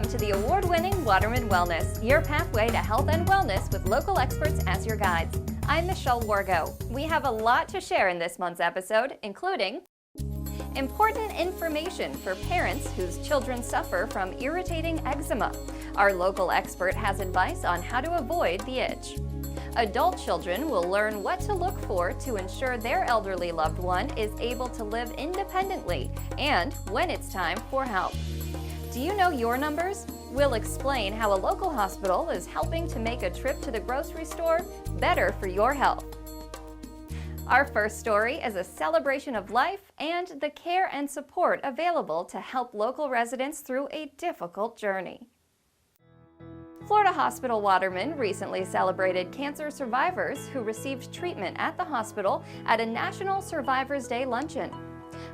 Welcome to the award-winning Waterman Wellness, your pathway to health and wellness with local experts as your guides. I'm Michelle Wargo. We have a lot to share in this month's episode, including important information for parents whose children suffer from irritating eczema. Our local expert has advice on how to avoid the itch. Adult children will learn what to look for to ensure their elderly loved one is able to live independently and when it's time for help. Do you know your numbers? We'll explain how a local hospital is helping to make a trip to the grocery store better for your health. Our first story is a celebration of life and the care and support available to help local residents through a difficult journey. Florida Hospital Waterman recently celebrated cancer survivors who received treatment at the hospital at a National Survivors Day luncheon.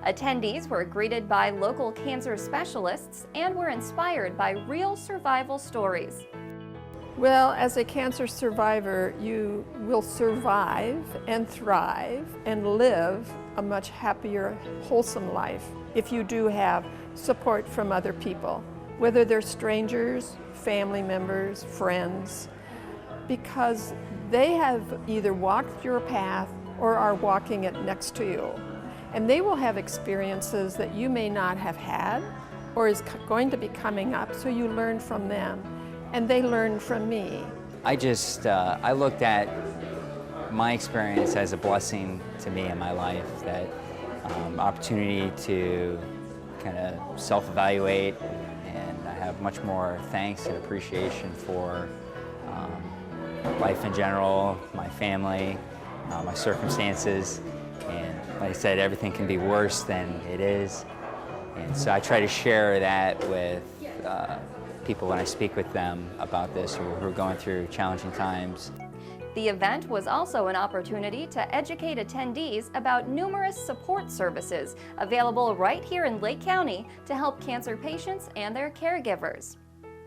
Attendees were greeted by local cancer specialists and were inspired by real survival stories. Well, as a cancer survivor, you will survive and thrive and live a much happier, wholesome life if you do have support from other people, whether they're strangers, family members, friends, because they have either walked your path or are walking it next to you. And they will have experiences that you may not have had or is going to be coming up, so you learn from them. And they learn from me. I looked at my experience as a blessing to me in my life, that opportunity to kind of self-evaluate, and I have much more thanks and appreciation for life in general, my family, my circumstances, and like I said, everything can be worse than it is. And so I try to share that with people when I speak with them about this who are going through challenging times. The event was also an opportunity to educate attendees about numerous support services available right here in Lake County to help cancer patients and their caregivers.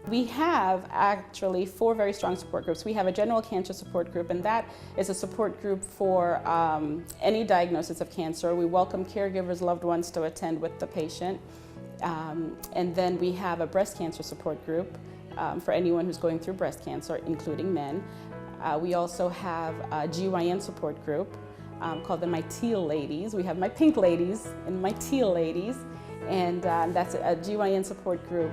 We have actually 4 very strong support groups. We have a general cancer support group, and that is a support group for any diagnosis of cancer. We welcome caregivers, loved ones to attend with the patient. And then we have a breast cancer support group for anyone who's going through breast cancer, including men. We also have a GYN support group called the My Teal Ladies. We have my pink ladies and my teal ladies, and that's a GYN support group.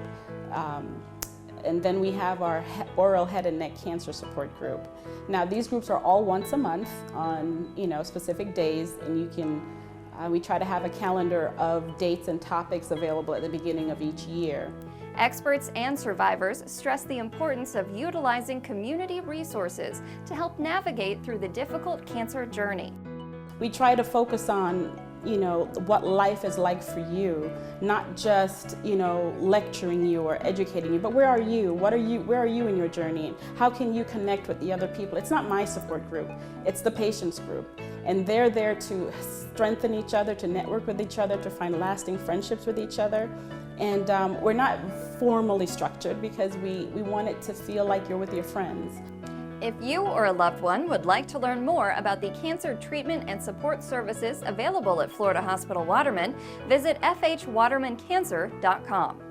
And then we have our oral head and neck cancer support group. Now these groups are all once a month on specific days, and you can we try to have a calendar of dates and topics available at the beginning of each year. Experts and survivors stress the importance of utilizing community resources to help navigate through the difficult cancer journey. We try to focus on what life is like for you, not just lecturing you or educating you, but where are you? Where are you in your journey? How can you connect with the other people? It's not my support group, it's the patient's group. And they're there to strengthen each other, to network with each other, to find lasting friendships with each other. And we're not formally structured because we want it to feel like you're with your friends. If you or a loved one would like to learn more about the cancer treatment and support services available at Florida Hospital Waterman, visit fhwatermancancer.com.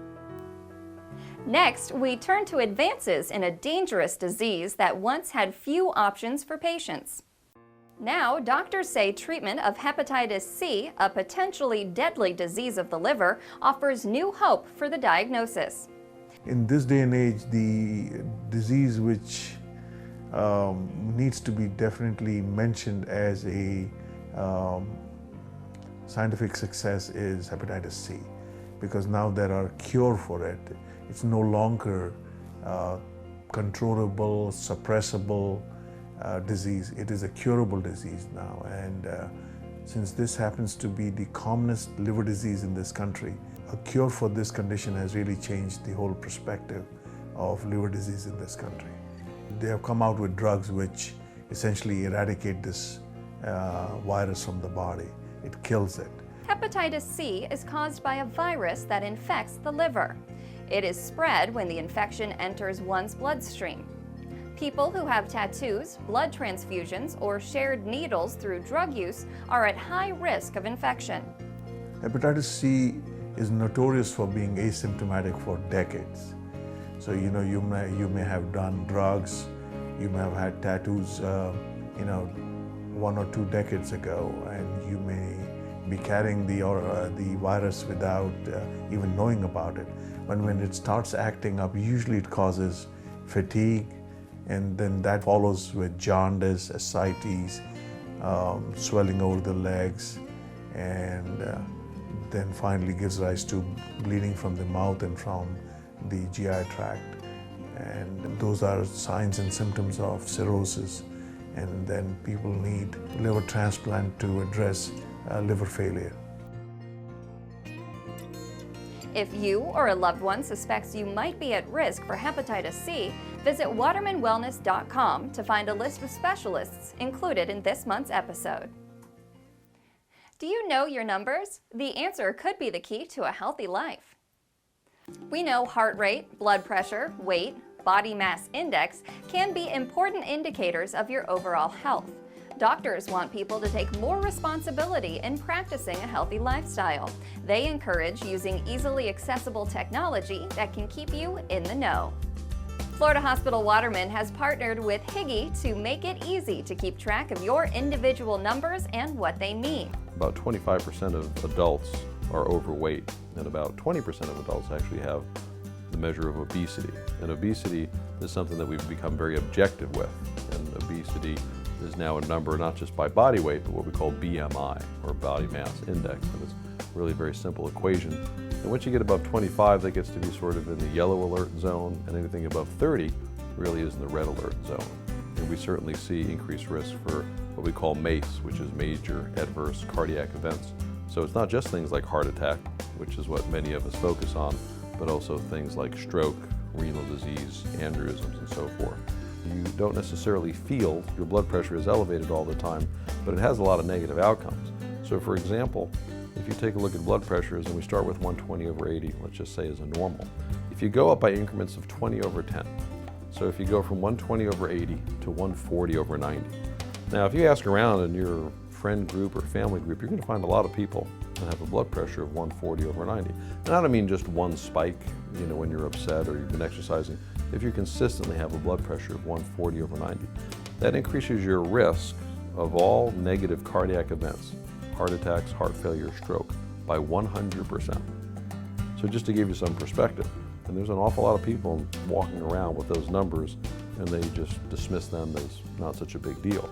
Next, we turn to advances in a dangerous disease that once had few options for patients. Now, doctors say treatment of hepatitis C, a potentially deadly disease of the liver, offers new hope for the diagnosis. In this day and age, the disease which needs to be definitely mentioned as a scientific success is hepatitis C, because now there are cure for it. It's no longer controllable, suppressible disease. It is a curable disease now, and since this happens to be the commonest liver disease in this country, a cure for this condition has really changed the whole perspective of liver disease in this country. They have come out with drugs which essentially eradicate this virus from the body. It kills it. Hepatitis C is caused by a virus that infects the liver. It is spread when the infection enters one's bloodstream. People who have tattoos, blood transfusions, or shared needles through drug use are at high risk of infection. Hepatitis C is notorious for being asymptomatic for decades. So you may have done drugs, you may have had tattoos, 1 or 2 decades ago, and you may be carrying the virus without even knowing about it. But when it starts acting up, usually it causes fatigue, and then that follows with jaundice, ascites, swelling over the legs, and then finally gives rise to bleeding from the mouth and from the GI tract. And those are signs and symptoms of cirrhosis, and then people need liver transplant to address liver failure. If you or a loved one suspects you might be at risk for hepatitis C, visit watermanwellness.com to find a list of specialists included in this month's episode. Do you know your numbers? The answer could be the key to a healthy life. We know heart rate, blood pressure, weight, body mass index can be important indicators of your overall health. Doctors want people to take more responsibility in practicing a healthy lifestyle. They encourage using easily accessible technology that can keep you in the know. Florida Hospital Waterman has partnered with Higgy to make it easy to keep track of your individual numbers and what they mean. About 25% of adults are overweight, and about 20% of adults actually have the measure of obesity. And obesity is something that we've become very objective with. And obesity is now a number not just by body weight, but what we call BMI, or body mass index. And it's really a very simple equation. And once you get above 25, that gets to be sort of in the yellow alert zone, and anything above 30 really is in the red alert zone. And we certainly see increased risk for what we call MACE, which is major adverse cardiac events. So it's not just things like heart attack, which is what many of us focus on, but also things like stroke, renal disease, aneurysms, and so forth. You don't necessarily feel your blood pressure is elevated all the time, but it has a lot of negative outcomes. So for example, if you take a look at blood pressures and we start with 120/80, let's just say as a normal. If you go up by increments of 20/10, so if you go from 120/80 to 140/90. Now if you ask around in your friend group or family group, you're going to find a lot of people that have a blood pressure of 140/90. And I don't mean just one spike, when you're upset or you've been exercising. If you consistently have a blood pressure of 140/90, that increases your risk of all negative cardiac events, heart attacks, heart failure, stroke, by 100%. So just to give you some perspective, and there's an awful lot of people walking around with those numbers and they just dismiss them as not such a big deal.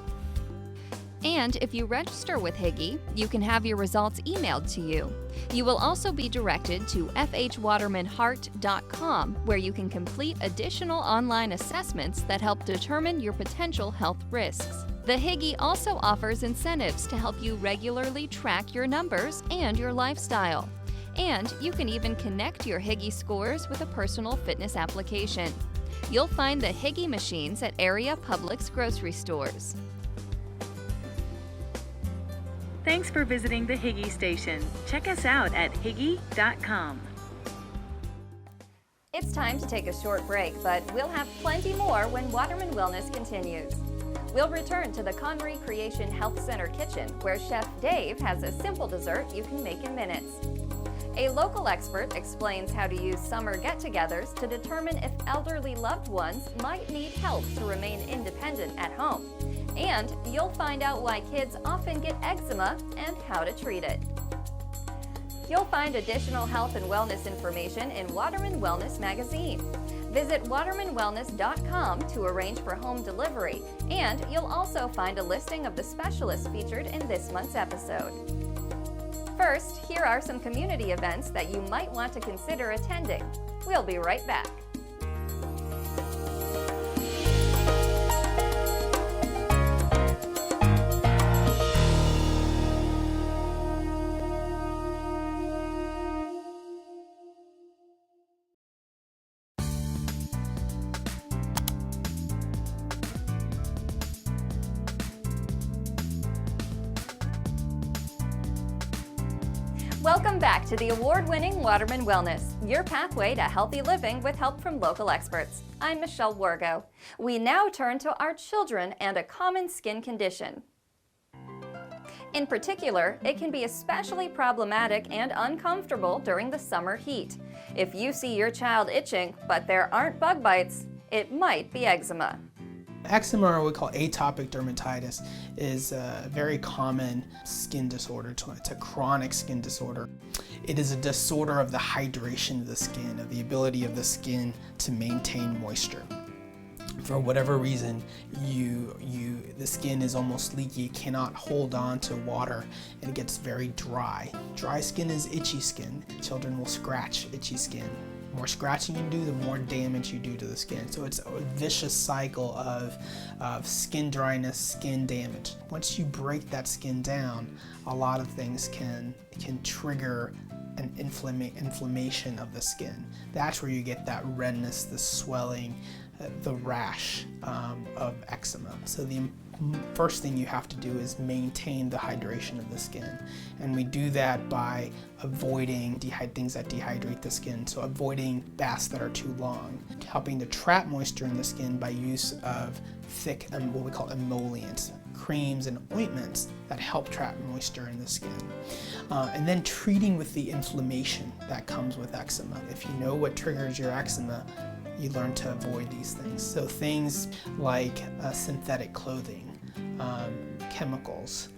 And if you register with Higgy, you can have your results emailed to you. You will also be directed to fhwatermanheart.com, where you can complete additional online assessments that help determine your potential health risks. The Higgy also offers incentives to help you regularly track your numbers and your lifestyle. And you can even connect your Higgy scores with a personal fitness application. You'll find the Higgy machines at area Publix grocery stores. Thanks for visiting the Higgy Station. Check us out at higgy.com. It's time to take a short break, but we'll have plenty more when Waterman Wellness continues. We'll return to the Conry Creation Health Center kitchen, where Chef Dave has a simple dessert you can make in minutes. A local expert explains how to use summer get-togethers to determine if elderly loved ones might need help to remain independent at home. And you'll find out why kids often get eczema and how to treat it. You'll find additional health and wellness information in Waterman Wellness magazine. Visit watermanwellness.com to arrange for home delivery, and you'll also find a listing of the specialists featured in this month's episode. First, here are some community events that you might want to consider attending. We'll be right back. Welcome back to the award-winning Waterman Wellness, your pathway to healthy living with help from local experts. I'm Michelle Wargo. We now turn to our children and a common skin condition. In particular, it can be especially problematic and uncomfortable during the summer heat. If you see your child itching, but there aren't bug bites, it might be eczema. Eczema, or what we call atopic dermatitis, is a very common skin disorder. It's a chronic skin disorder. It is a disorder of the hydration of the skin, of the ability of the skin to maintain moisture. For whatever reason, the skin is almost leaky, it cannot hold on to water, and it gets very dry. Dry skin is itchy skin. Children will scratch itchy skin. The more scratching you do, the more damage you do to the skin. So it's a vicious cycle of skin dryness, skin damage. Once you break that skin down, a lot of things can trigger an inflammation of the skin. That's where you get that redness, the swelling, the rash of eczema. So the first thing you have to do is maintain the hydration of the skin. And we do that by avoiding things that dehydrate the skin. So avoiding baths that are too long, helping to trap moisture in the skin by use of thick, what we call emollients, creams and ointments that help trap moisture in the skin. And then treating with the inflammation that comes with eczema. If you know what triggers your eczema, you learn to avoid these things. So things like synthetic clothing, chemicals,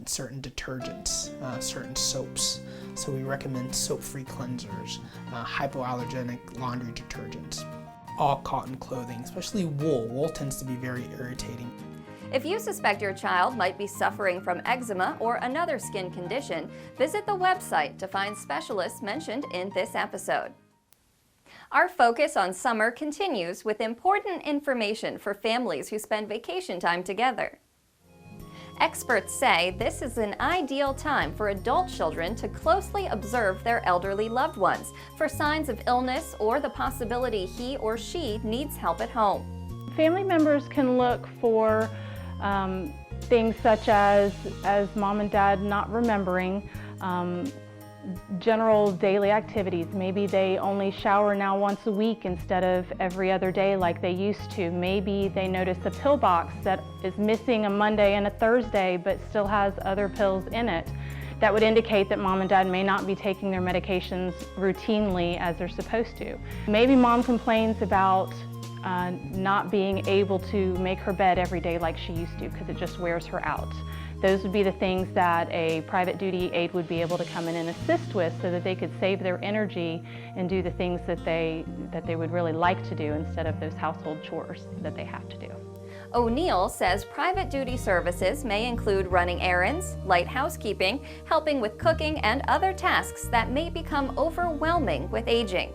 certain detergents, certain soaps. So we recommend soap-free cleansers, hypoallergenic laundry detergents, all cotton clothing, especially wool. Wool tends to be very irritating. If you suspect your child might be suffering from eczema or another skin condition, visit the website to find specialists mentioned in this episode. Our focus on summer continues with important information for families who spend vacation time together. Experts say this is an ideal time for adult children to closely observe their elderly loved ones for signs of illness or the possibility he or she needs help at home. Family members can look for things such as mom and dad not remembering, general daily activities. Maybe they only shower now once a week instead of every other day like they used to. Maybe they notice a pill box that is missing a Monday and a Thursday but still has other pills in it. That would indicate that mom and dad may not be taking their medications routinely as they're supposed to. Maybe mom complains about not being able to make her bed every day like she used to because it just wears her out. Those would be the things that a private duty aide would be able to come in and assist with so that they could save their energy and do the things that they would really like to do instead of those household chores that they have to do. O'Neill says private duty services may include running errands, light housekeeping, helping with cooking, and other tasks that may become overwhelming with aging.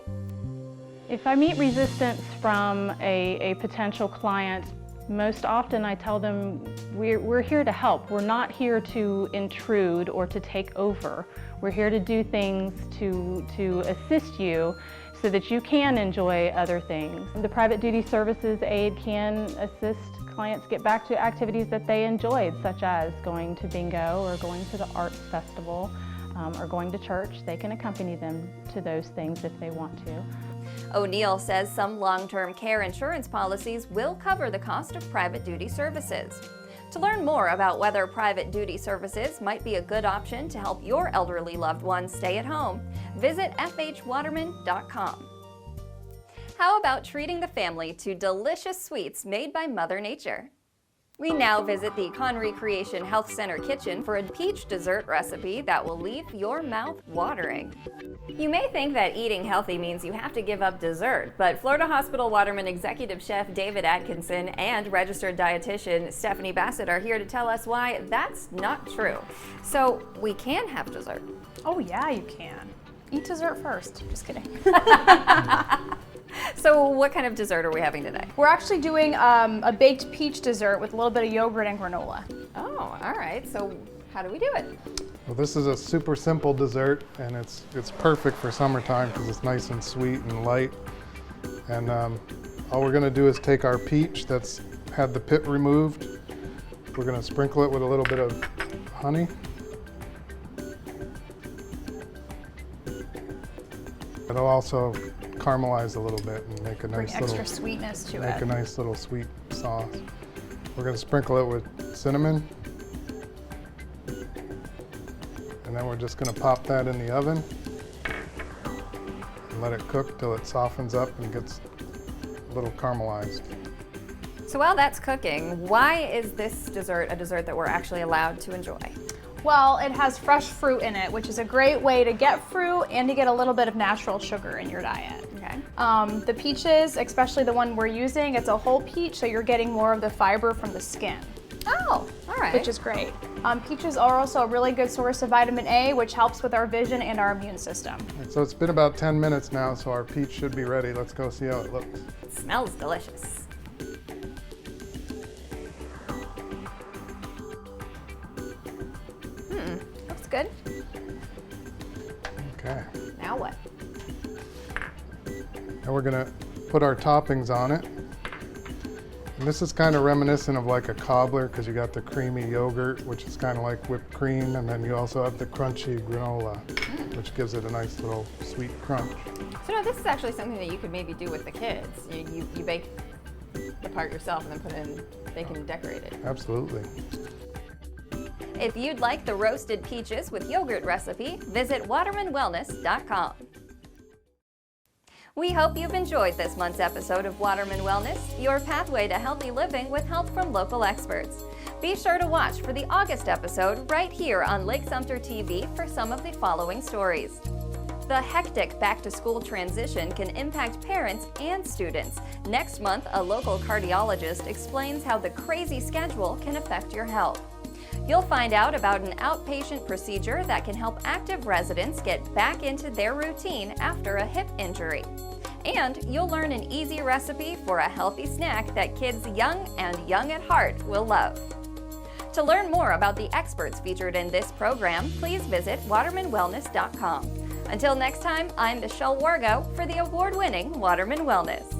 If I meet resistance from a potential client, most often I tell them we're here to help. We're not here to intrude or to take over. We're here to do things to assist you so that you can enjoy other things. The private duty services aide can assist clients get back to activities that they enjoyed, such as going to bingo or going to the arts festival or going to church. They can accompany them to those things if they want to. O'Neill says some long-term care insurance policies will cover the cost of private duty services. To learn more about whether private duty services might be a good option to help your elderly loved ones stay at home, visit fhwaterman.com. How about treating the family to delicious sweets made by Mother Nature? We now visit the Conry Creation Health Center kitchen for a peach dessert recipe that will leave your mouth watering. You may think that eating healthy means you have to give up dessert, but Florida Hospital Waterman Executive Chef David Atkinson and registered dietitian Stephanie Bassett are here to tell us why that's not true. So we can have dessert. Oh yeah, you can. Eat dessert first. Just kidding. So what kind of dessert are we having today? We're actually doing a baked peach dessert with a little bit of yogurt and granola. Oh, all right. So how do we do it? Well, this is a super simple dessert, and it's perfect for summertime because it's nice and sweet and light. And all we're going to do is take our peach that's had the pit removed. We're going to sprinkle it with a little bit of honey. It'll also caramelize a little bit and make a nice little extra sweetness to make it. a nice little sweet sauce. We're going to sprinkle it with cinnamon. And then we're just going to pop that in the oven and let it cook till it softens up and gets a little caramelized. So while that's cooking, why is this dessert a dessert that we're actually allowed to enjoy? Well, it has fresh fruit in it, which is a great way to get fruit and to get a little bit of natural sugar in your diet. Okay. The peaches, especially the one we're using, it's a whole peach, so you're getting more of the fiber from the skin. Oh, all right. Which is great. Peaches are also a really good source of vitamin A, which helps with our vision and our immune system. So it's been about 10 minutes now, so our peach should be ready. Let's go see how it looks. It smells delicious. Looks good. Okay. Now what? Now we're gonna put our toppings on it. And this is kind of reminiscent of like a cobbler because you got the creamy yogurt, which is kind of like whipped cream, and then you also have the crunchy granola, which gives it a nice little sweet crunch. So now this is actually something that you could maybe do with the kids. You bake the part yourself and then put it in, they can decorate it. Absolutely. If you'd like the roasted peaches with yogurt recipe, visit watermanwellness.com. We hope you've enjoyed this month's episode of Waterman Wellness, your pathway to healthy living with help from local experts. Be sure to watch for the August episode right here on Lake Sumter TV for some of the following stories. The hectic back-to-school transition can impact parents and students. Next month, a local cardiologist explains how the crazy schedule can affect your health. You'll find out about an outpatient procedure that can help active residents get back into their routine after a hip injury. And you'll learn an easy recipe for a healthy snack that kids young and young at heart will love. To learn more about the experts featured in this program, please visit watermanwellness.com. Until next time, I'm Michelle Wargo for the award-winning Waterman Wellness.